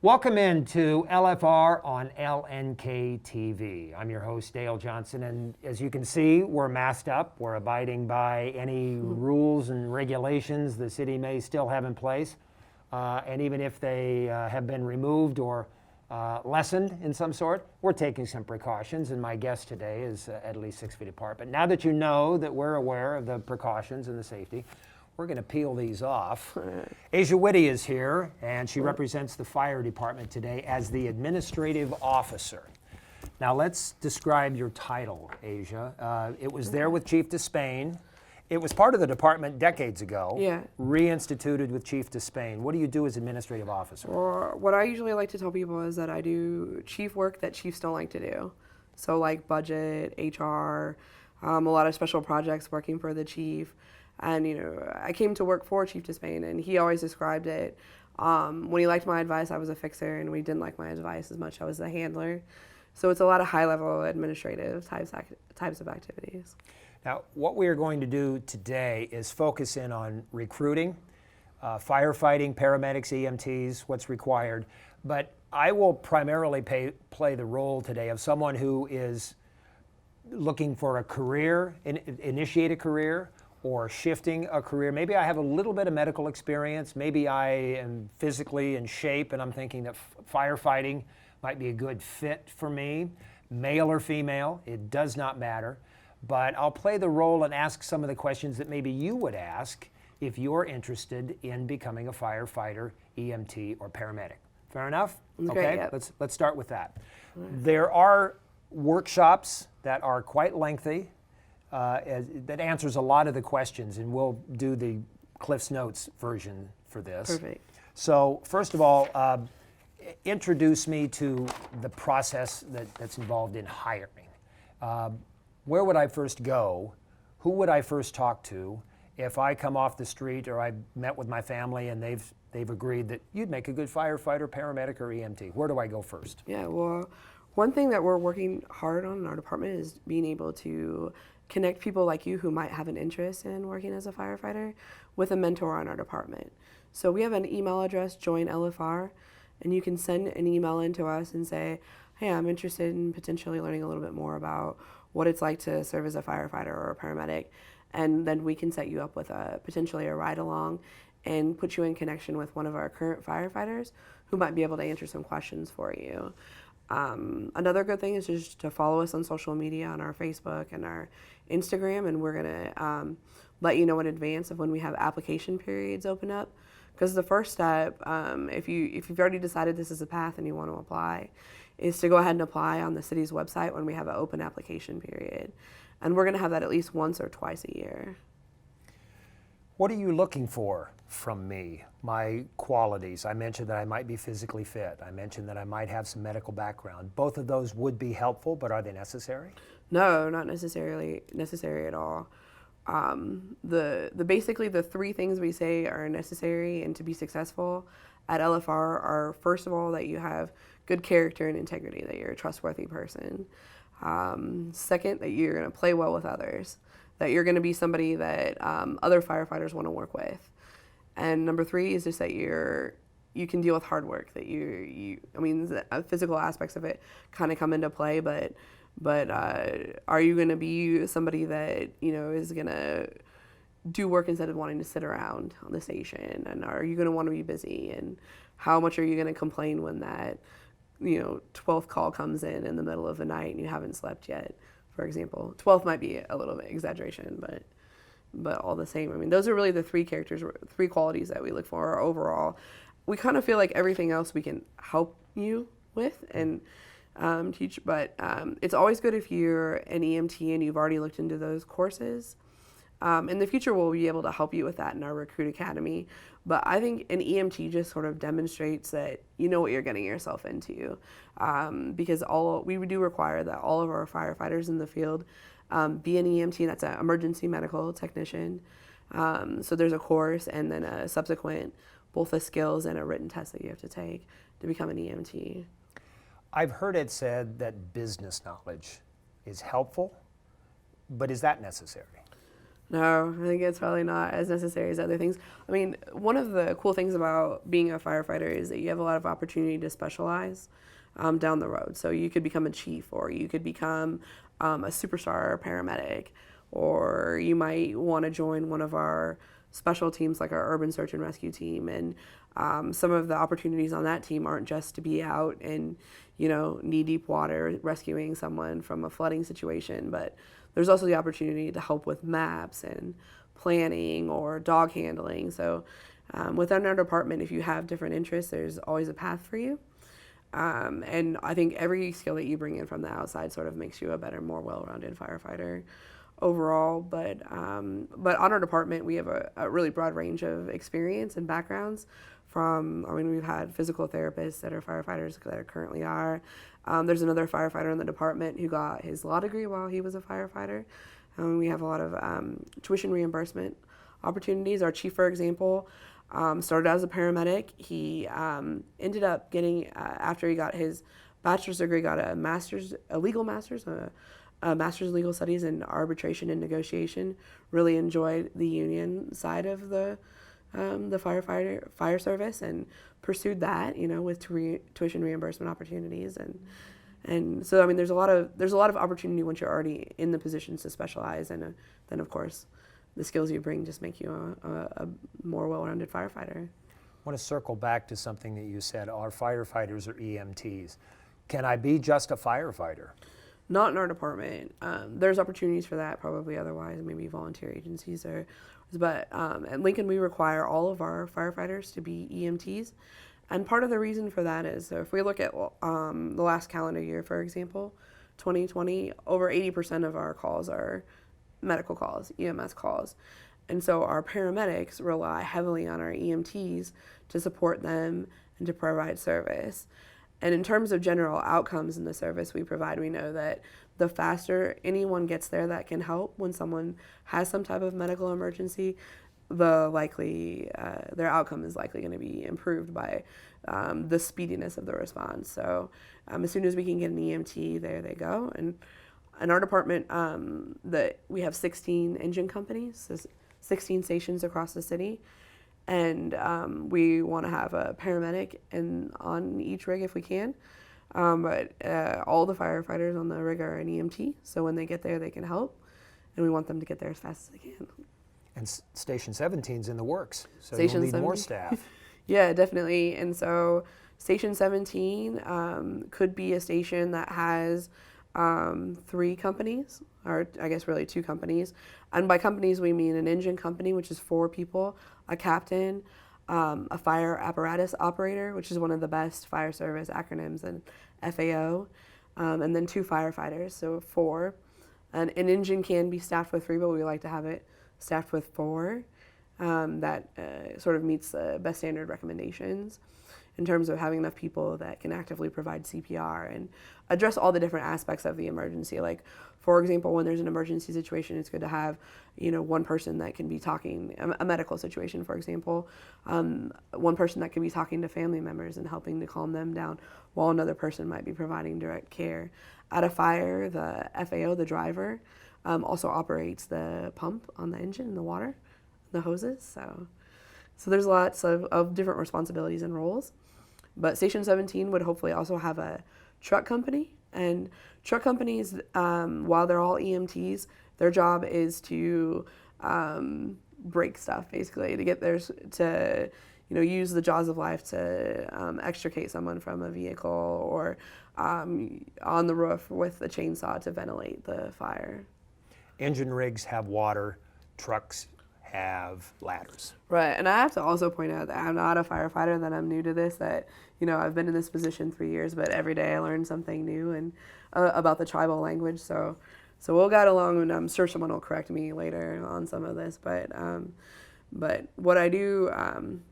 Welcome into LFR on LNK TV. I'm your host, Dale Johnson, and as you can see, we're masked up. We're abiding by any rules and regulations the city may still have in place. And even if they have been removed or lessened in some sort, we're taking some precautions, and my guest today is at least 6 feet apart. But now that you know that we're aware of the precautions and the safety, we're going to peel these off. Asia Whitty is here, and she represents the fire department today as the administrative officer. Now let's describe your title, Asia. It was there with Chief Despain. It was part of the department decades ago, reinstituted with Chief Despain. What do you do as administrative officer? Or what I usually like to tell people is that I do chief work that chiefs don't like to do. So like budget, HR, a lot of special projects working for the chief. And, you know, I came to work for Chief Despain, and he always described it. When he liked my advice, I was a fixer, and when he didn't like my advice as much, I was a handler. So it's a lot of high-level administrative types of activities. Now, what we are going to do today is focus in on recruiting, firefighting, paramedics, EMTs, what's required. But I will primarily play the role today of someone who is looking for a career, initiate a career, or shifting a career. Maybe I have a little bit of medical experience. Maybe I am physically in shape and I'm thinking that firefighting might be a good fit for me. Male or female, it does not matter. But I'll play the role and ask some of the questions that maybe you would ask if you're interested in becoming a firefighter, EMT, or paramedic. Fair enough? Okay, yep. Let's start with that. There are workshops that are quite lengthy. That answers a lot of the questions, and we'll do the Cliff's Notes version for this. Perfect. So first of all, introduce me to the process that's involved in hiring. Where would I first go? Who would I first talk to? If I come off the street or I met with my family and they've agreed that you'd make a good firefighter, paramedic, or EMT, where do I go first? Yeah, well, one thing that we're working hard on in our department is being able to connect people like you who might have an interest in working as a firefighter with a mentor on our department. So we have an email address, Join LFR, and you can send an email in to us and say, hey, I'm interested in potentially learning a little bit more about what it's like to serve as a firefighter or a paramedic. And then we can set you up with potentially a ride along and put you in connection with one of our current firefighters who might be able to answer some questions for you. Another good thing is just to follow us on social media, on our Facebook and our Instagram, and we're gonna let you know in advance of when we have application periods open up. Because the first step, if you've already decided this is a path and you want to apply, is to go ahead and apply on the city's website when we have an open application period, and we're gonna have that at least once or twice a year. What are you looking for from me? My qualities. I mentioned that I might be physically fit. I mentioned that I might have some medical background. Both of those would be helpful, but are they necessary? No, not necessarily necessary at all. Basically the three things we say are necessary and to be successful at LFR are, first of all, that you have good character and integrity, that you're a trustworthy person. Second, that you're going to play well with others, that you're going to be somebody that other firefighters want to work with. And number three is just that you can deal with hard work, that the physical aspects of it kind of come into play, but are you going to be somebody that, is going to do work instead of wanting to sit around on the station? And are you going to want to be busy? And how much are you going to complain when that, 12th call comes in the middle of the night and you haven't slept yet, for example? 12th might be a little bit exaggeration, but all the same. Those are really the three qualities that we look for overall. We kind of feel like everything else we can help you with and teach, but it's always good if you're an EMT and you've already looked into those courses. In the future, we'll be able to help you with that in our Recruit Academy. But I think an EMT just sort of demonstrates that you know what you're getting yourself into, because we do require that all of our firefighters in the field be an EMT, that's an emergency medical technician. So there's a course and then a subsequent, both a skills and a written test that you have to take to become an EMT. I've heard it said that business knowledge is helpful, but is that necessary? No, I think it's probably not as necessary as other things. I mean, one of the cool things about being a firefighter is that you have a lot of opportunity to specialize down the road. So you could become a chief, or you could become a superstar paramedic, or you might want to join one of our special teams like our urban search and rescue team. And some of the opportunities on that team aren't just to be out in, knee deep water rescuing someone from a flooding situation, but there's also the opportunity to help with maps and planning or dog handling. So within our department, if you have different interests, there's always a path for you. And I think every skill that you bring in from the outside sort of makes you a better, more well-rounded firefighter overall. But on our department, we have a really broad range of experience and backgrounds. We've had physical therapists that are firefighters that are currently are. There's another firefighter in the department who got his law degree while he was a firefighter. We have a lot of tuition reimbursement opportunities. Our chief, for example, started out as a paramedic. He ended up getting, after he got his bachelor's degree, got a master's, a master's in legal studies in arbitration and negotiation. Really enjoyed the union side of the fire service and pursued that, with tuition reimbursement opportunities. And so, there's a lot of opportunity once you're already in the positions to specialize. And then, of course, the skills you bring just make you a more well-rounded firefighter. I want to circle back to something that you said, our firefighters are EMTs. Can I be just a firefighter? Not in our department. There's opportunities for that probably otherwise, maybe volunteer agencies but at Lincoln we require all of our firefighters to be EMTs. And part of the reason for that is, so if we look at the last calendar year, for example, 2020, over 80% of our calls are medical calls, EMS calls. And so our paramedics rely heavily on our EMTs to support them and to provide service. And in terms of general outcomes in the service we provide, we know that the faster anyone gets there that can help when someone has some type of medical emergency, the likely their outcome is likely going to be improved by the speediness of the response. So as soon as we can get an EMT, there they go. And in our department, we have 16 engine companies, so 16 stations across the city. And we want to have a paramedic on each rig if we can. But all the firefighters on the rig are an EMT, so when they get there, they can help. And we want them to get there as fast as they can. And Station 17's in the works, so Station you'll need more 17. staff. Yeah, definitely. And so Station 17 could be a station that has 3 companies, or I guess really 2 companies. And by companies, we mean an engine company, which is 4 people, a captain, a fire apparatus operator, which is one of the best fire service acronyms, and FAO, and then 2 firefighters, so 4. An engine can be staffed with 3, but we like to have it staffed with 4. That sort of meets the best standard recommendations in terms of having enough people that can actively provide CPR and address all the different aspects of the emergency. Like, for example, when there's an emergency situation, it's good to have, one person that can be talking, a medical situation, for example, one person that can be talking to family members and helping to calm them down, while another person might be providing direct care. At a fire, the FAO, the driver, also operates the pump on the engine and the water, the hoses. So there's lots of different responsibilities and roles. But Station 17 would hopefully also have a truck company. And truck companies, while they're all EMTs, their job is to break stuff, basically, to get there to, use the jaws of life to extricate someone from a vehicle, or on the roof with a chainsaw to ventilate the fire. Engine rigs have water, trucks have ladders. Right, and I have to also point out that I'm not a firefighter, that I'm new to this, that, I've been in this position 3 years, but every day I learn something new and about the tribal language, so we'll get along, and I'm sure someone will correct me later on some of this, but what I do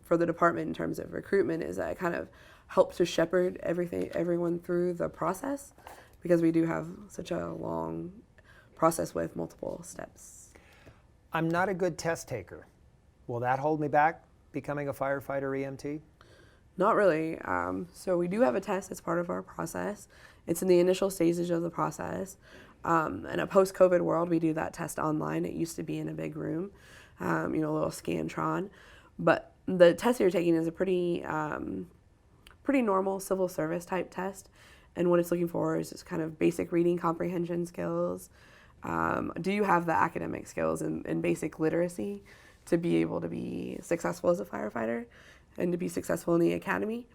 for the department in terms of recruitment is I kind of help to shepherd everyone through the process, because we do have such a long process with multiple steps. I'm not a good test taker. Will that hold me back becoming a firefighter EMT? Not really. So we do have a test as part of our process. It's in the initial stages of the process. In a post-COVID world, we do that test online. It used to be in a big room, a little Scantron. But the test you're taking is a pretty normal civil service type test. And what it's looking for is just kind of basic reading comprehension skills. Do you have the academic skills and basic literacy to be able to be successful as a firefighter and to be successful in the academy?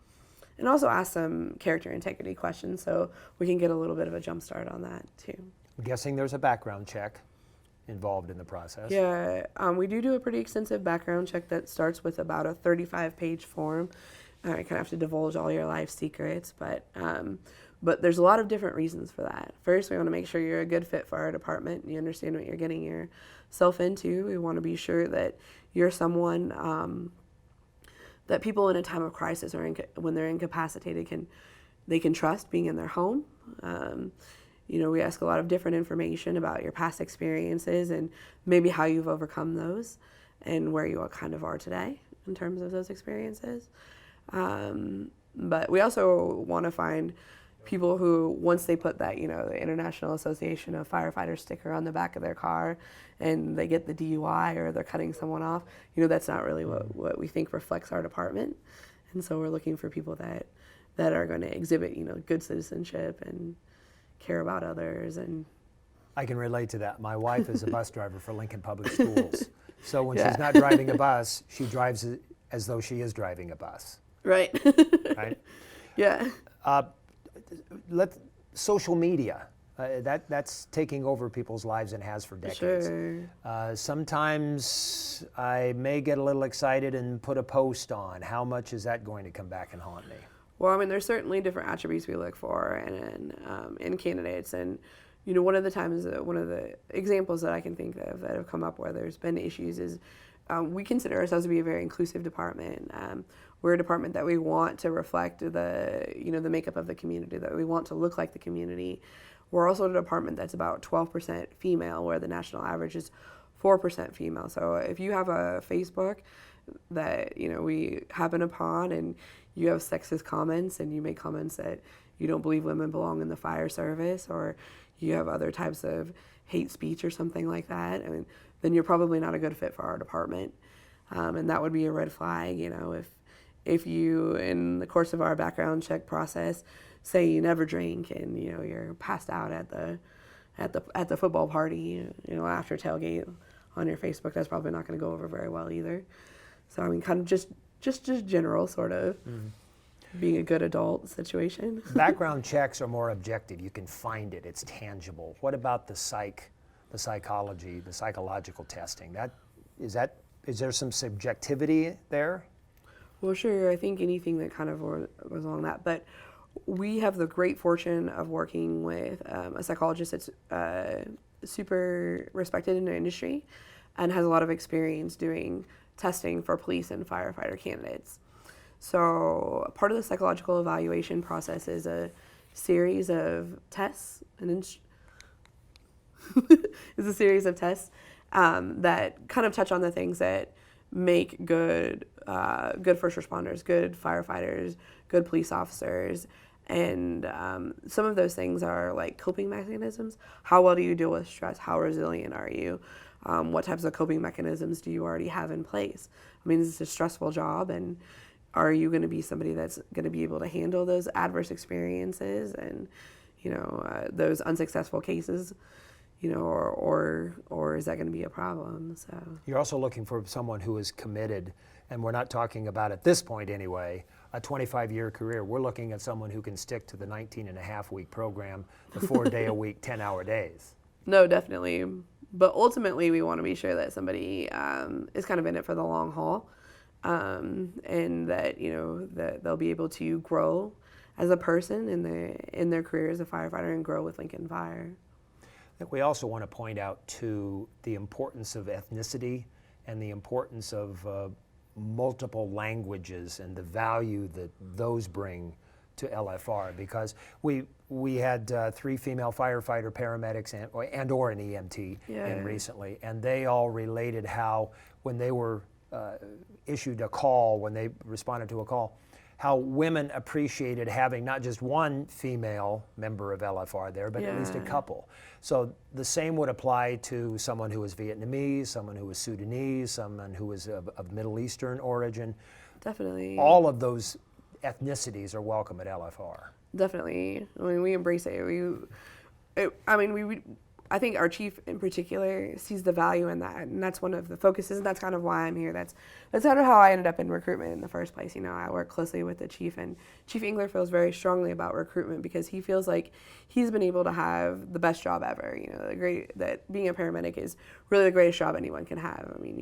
And also ask some character integrity questions so we can get a little bit of a jump start on that too. I'm guessing there's a background check involved in the process. Yeah, we do a pretty extensive background check that starts with about a 35-page form. You kind of have to divulge all your life secrets, but there's a lot of different reasons for that. First, we want to make sure you're a good fit for our department and you understand what you're getting yourself into. We want to be sure that you're someone that people in a time of crisis or when they're incapacitated can trust being in their home. We ask a lot of different information about your past experiences and maybe how you've overcome those and where you kind of are today in terms of those experiences. But we also want to find people who, once they put that, the International Association of Firefighters sticker on the back of their car and they get the DUI or they're cutting someone off, that's not really what we think reflects our department. And so we're looking for people that are going to exhibit, good citizenship and care about others. And I can relate to that. My wife is a bus driver for Lincoln Public Schools. So when she's not driving a bus, she drives it as though she is driving a bus. Right. Right? Yeah. Social media, that's taking over people's lives and has for decades. Sure. Sometimes I may get a little excited and put a post on. How much is that going to come back and haunt me? Well, there's certainly different attributes we look for in candidates. And, one of the examples that I can think of that have come up where there's been issues is we consider ourselves to be a very inclusive department. We're a department that we want to reflect the makeup of the community, that we want to look like the community. We're also a department that's about 12% female, where the national average is 4% female. So if you have a Facebook that, we happen upon and you have sexist comments and you make comments that you don't believe women belong in the fire service, or you have other types of hate speech or something like that, then you're probably not a good fit for our department. And that would be a red flag, if you, in the course of our background check process, say you never drink and, you're passed out at the football party, after tailgate on your Facebook, that's probably not going to go over very well either. So, kind of just general sort of being a good adult situation. Background checks are more objective. You can find it. It's tangible. What about the psychology, the psychological testing? Is there some subjectivity there? Well, sure. I think anything that kind of was along that. But we have the great fortune of working with a psychologist that's super respected in the industry and has a lot of experience doing testing for police and firefighter candidates. So part of the psychological evaluation process is a series of tests, that kind of touch on the things that make good first responders, good firefighters, good police officers. And some of those things are like coping mechanisms. How well do you deal with stress? How resilient are you? What types of coping mechanisms do you already have in place? It's a stressful job, and are you going to be somebody that's going to be able to handle those adverse experiences and, those unsuccessful cases, or is that going to be a problem? So you're also looking for someone who is committed, and we're not talking about, at this point anyway, a 25-year career. We're looking at someone who can stick to the 19-and-a-half-week program, the 4-day-a-week, 10-hour days. No, definitely. But ultimately, we want to be sure that somebody is kind of in it for the long haul, and that that they'll be able to grow as a person in their career as a firefighter and grow with Lincoln Fire. I think we also want to point out too the importance of ethnicity and the importance of multiple languages and the value that those bring to LFR, because we had 3 female firefighter paramedics and or an EMT in recently, and they all related how when they were issued a call, when they responded to a call, how women appreciated having not just one female member of LFR there, but at least a couple. So the same would apply to someone who was Vietnamese, someone who was Sudanese, someone who was of Middle Eastern origin. Definitely. All of those ethnicities are welcome at LFR. Definitely. I mean, we embrace it. I think our chief in particular sees the value in that, and that's one of the focuses, and that's kind of why I'm here. That's kind of how I ended up in recruitment in the first place. You know, I work closely with the chief, and Chief Engler feels very strongly about recruitment because he feels like he's been able to have the best job ever. You know, that being a paramedic is really the greatest job anyone can have. I mean,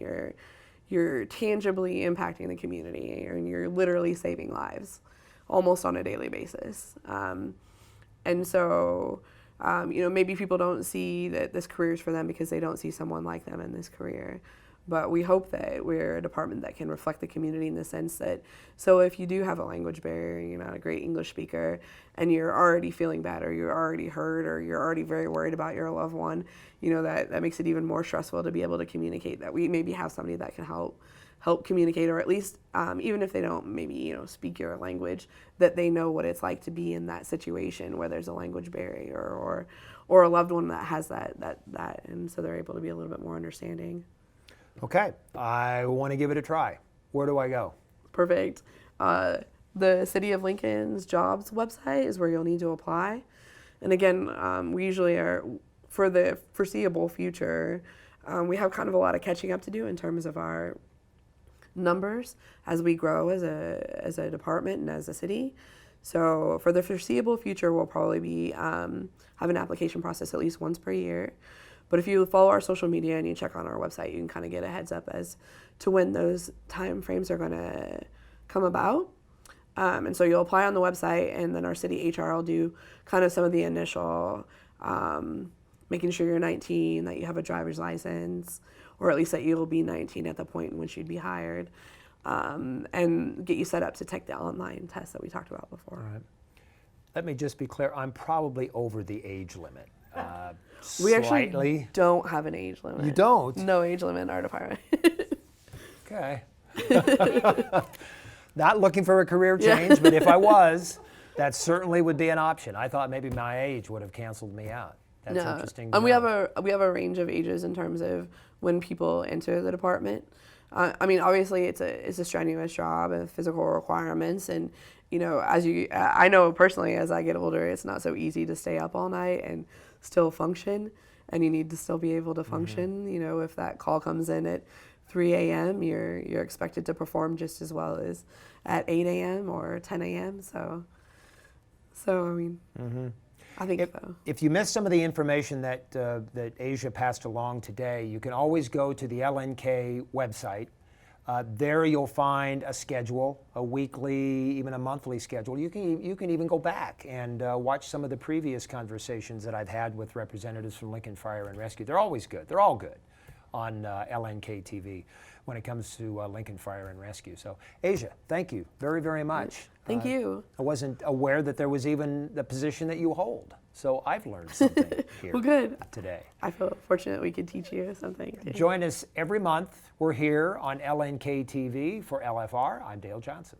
you're tangibly impacting the community, and you're literally saving lives almost on a daily basis. And so, maybe people don't see that this career is for them because they don't see someone like them in this career. But we hope that we're a department that can reflect the community in the sense that, so if you do have a language barrier, you're not a great English speaker, and you're already feeling bad, or you're already hurt, or you're already very worried about your loved one, that makes it even more stressful to be able to communicate that we maybe have somebody that can help communicate, or at least even if they don't maybe speak your language, that they know what it's like to be in that situation where there's a language barrier or a loved one that has that, and so they're able to be a little bit more understanding. Okay, I want to give it a try. Where do I go? Perfect. The City of Lincoln's jobs website is where you'll need to apply. And again, we usually are, for the foreseeable future, we have kind of a lot of catching up to do in terms of our numbers as we grow as a department and as a city. So for the foreseeable future, we'll probably be have an application process at least once per year. But if you follow our social media and you check on our website, you can kind of get a heads up as to when those time frames are going to come about. And so you'll apply on the website, and then our city HR will do kind of some of the initial making sure you're 19, that you have a driver's license, or at least that you'll be 19 at the point in which you'd be hired, and get you set up to take the online test that we talked about before. All right. Let me just be clear, I'm probably over the age limit. We Slightly. actually don't have an age limit. You don't? No age limit in our department. Okay. Not looking for a career change, but if I was, that certainly would be an option. I thought maybe my age would have canceled me out. That's interesting. And we have a range of ages in terms of when people enter the department. Obviously it's a strenuous job and physical requirements, and I know personally as I get older, it's not so easy to stay up all night and still function, and you need to still be able to function. Mm-hmm. If that call comes in at 3 a.m., you're expected to perform just as well as at 8 a.m. or 10 a.m. So Mm-hmm. I think so. If you missed some of the information that Asia passed along today, you can always go to the LNK website. There you'll find a schedule, a weekly, even a monthly schedule. You can even go back and watch some of the previous conversations that I've had with representatives from Lincoln Fire and Rescue. They're always good. They're all good on LNK TV when it comes to Lincoln Fire and Rescue. So, Asia, thank you very, very much. Thank you. I wasn't aware that there was even the position that you hold. So I've learned something here well, good. today. I feel fortunate we could teach you something too. Join us every month. We're here on LNK TV for LFR. I'm Dale Johnson.